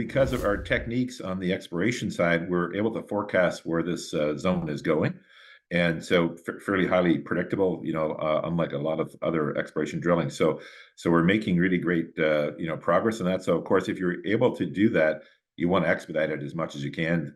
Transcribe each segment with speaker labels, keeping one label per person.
Speaker 1: because of our techniques on the exploration side, we're able to forecast where this zone is going. And so fairly highly predictable, unlike a lot of other exploration drilling. So we're making really great, progress in that. So of course, if you're able to do that, you want to expedite it as much as you can.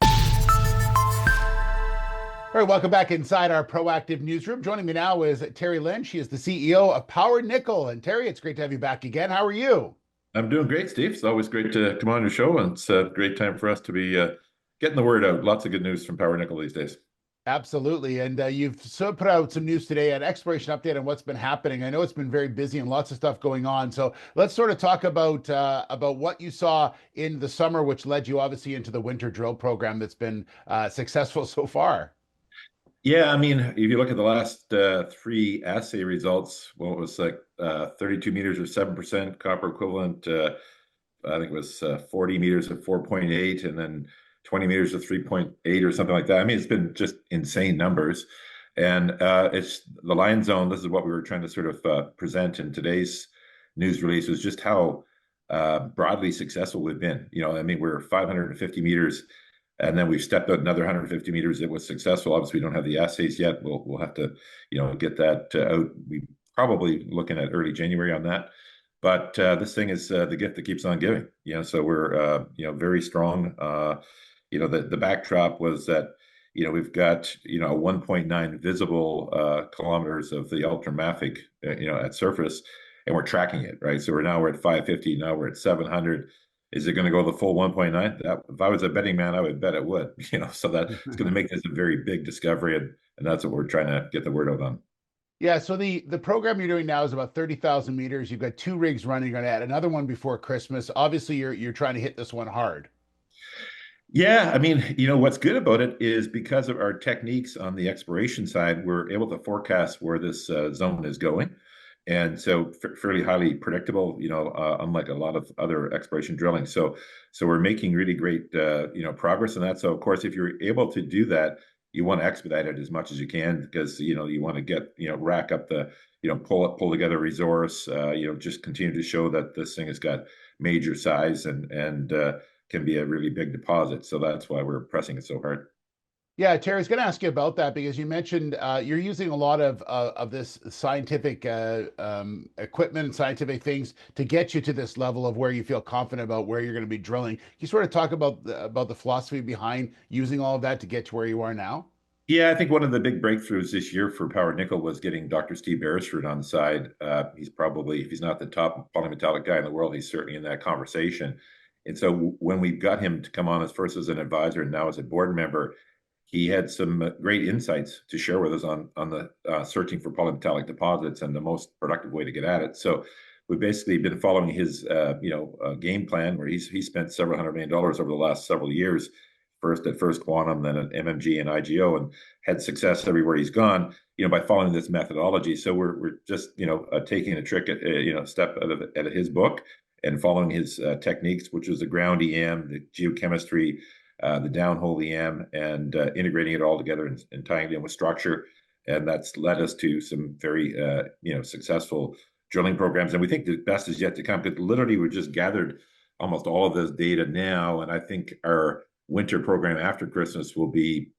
Speaker 2: All right, welcome back inside our proactive newsroom. Joining me now is Terry Lynn. She is the CEO of Power Nickel. And Terry, it's great to have you back again. How are you?
Speaker 1: I'm doing great, Steve. It's always great to come on your show, and it's a great time for us to be getting the word out. Lots of good news from Power Nickel these days.
Speaker 2: Absolutely. And you've put out some news today, an exploration update on what's been happening. I know it's been very busy and lots of stuff going on. So let's sort of talk about what you saw in the summer, which led you obviously into the winter drill program that's been successful so far.
Speaker 1: Yeah, I mean, if you look at the last three assay results, well, it was like 32 meters of 7% copper equivalent. I think it was 40 meters of 4.8, and then 20 meters of 3.8 or something like that. I mean, it's been just insane numbers. And it's the Lion Zone. This is what we were trying to sort of present in today's news release, is just how broadly successful we've been. I mean, we're 550 meters, and then we've stepped out another 150 meters. It was successful. Obviously, we don't have the assays yet. We'll have to, get that out. We probably looking at early January on that. But this thing is the gift that keeps on giving. So we're very strong. The backdrop was that we've got 1.9 visible kilometers of the ultramafic at surface, and we're tracking it, right? So we're at 550. Now we're at 700. Is it going to go the full 1.9? If I was a betting man, I would bet it would. So that it's going to make this a very big discovery, and that's what we're trying to get the word out on.
Speaker 2: Yeah, so the program you're doing now is about 30,000 meters. You've got two rigs running. You're going to add another one before Christmas. Obviously, you're trying to hit this one hard.
Speaker 1: Yeah, I mean, what's good about it is because of our techniques on the exploration side, we're able to forecast where this zone is going. And so fairly highly predictable, unlike a lot of other exploration drilling. So we're making really great, progress in that. So of course, if you're able to do that, you want to expedite it as much as you can, because you want to get rack up the pull together resource, just continue to show that this thing has got major size and can be a really big deposit. So that's why we're pressing it so hard.
Speaker 2: Yeah, Terry, I was going to ask you about that because you mentioned you're using a lot of this scientific equipment and scientific things to get you to this level of where you feel confident about where you're going to be drilling. Can you sort of talk about the philosophy behind using all of that to get to where you are now?
Speaker 1: Yeah, I think one of the big breakthroughs this year for Power Nickel was getting Dr. Steve Beresford on the side. He's probably, if he's not the top polymetallic guy in the world, he's certainly in that conversation. And so when we got him to come on as first as an advisor and now as a board member, he had some great insights to share with us on the searching for polymetallic deposits and the most productive way to get at it. So we've basically been following his game plan, where he spent several $100 million over the last several years, first at First Quantum, then at MMG and IGO, and had success everywhere he's gone, by following this methodology. So we're just taking a trick at step out of his book and following his techniques, which was the ground EM, the geochemistry, the downhole EM, and integrating it all together and tying it in with structure. And that's led us to some very, successful drilling programs. And we think the best is yet to come, because literally we just gathered almost all of this data now. And I think our winter program after Christmas will be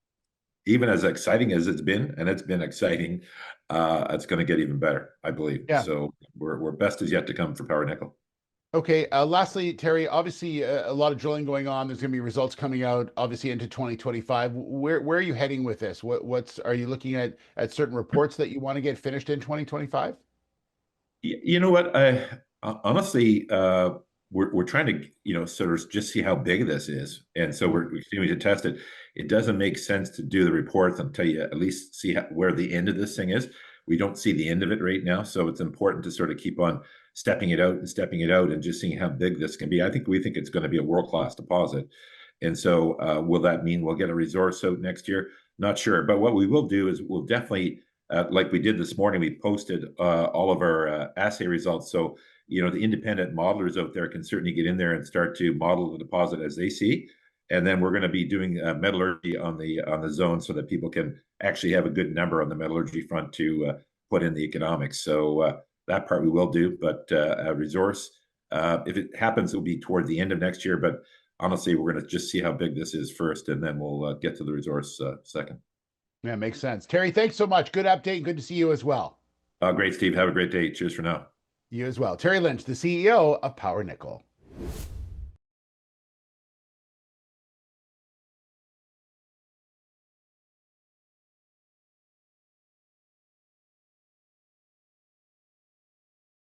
Speaker 1: even as exciting as it's been, and it's been exciting. It's going to get even better, I believe.
Speaker 2: Yeah.
Speaker 1: So we're best is yet to come for Power Nickel.
Speaker 2: Okay. Lastly, Terry, obviously a lot of drilling going on. There's going to be results coming out, obviously into 2025. Where are you heading with this? What's are you looking at certain reports that you want to get finished in 2025?
Speaker 1: You know what? Honestly, we're trying to sort of just see how big this is, and so we're continuing to test it. It doesn't make sense to do the reports until you at least see where the end of this thing is. We don't see the end of it right now, so it's important to sort of keep on stepping it out and just seeing how big this can be. We think it's going to be a world-class deposit. And so will that mean we'll get a resource out next year? Not sure. But what we will do is we'll definitely, like we did this morning, we posted all of our assay results. So, the independent modelers out there can certainly get in there and start to model the deposit as they see. And then we're going to be doing metallurgy on the zone so that people can actually have a good number on the metallurgy front to put in the economics. So that part we will do, but a resource, if it happens, it'll be toward the end of next year. But honestly, we're going to just see how big this is first, and then we'll get to the resource second.
Speaker 2: Yeah, makes sense. Terry, thanks so much. Good update. Good to see you as well.
Speaker 1: Great, Steve. Have a great day. Cheers for now.
Speaker 2: You as well. Terry Lynch, the CEO of Power Nickel.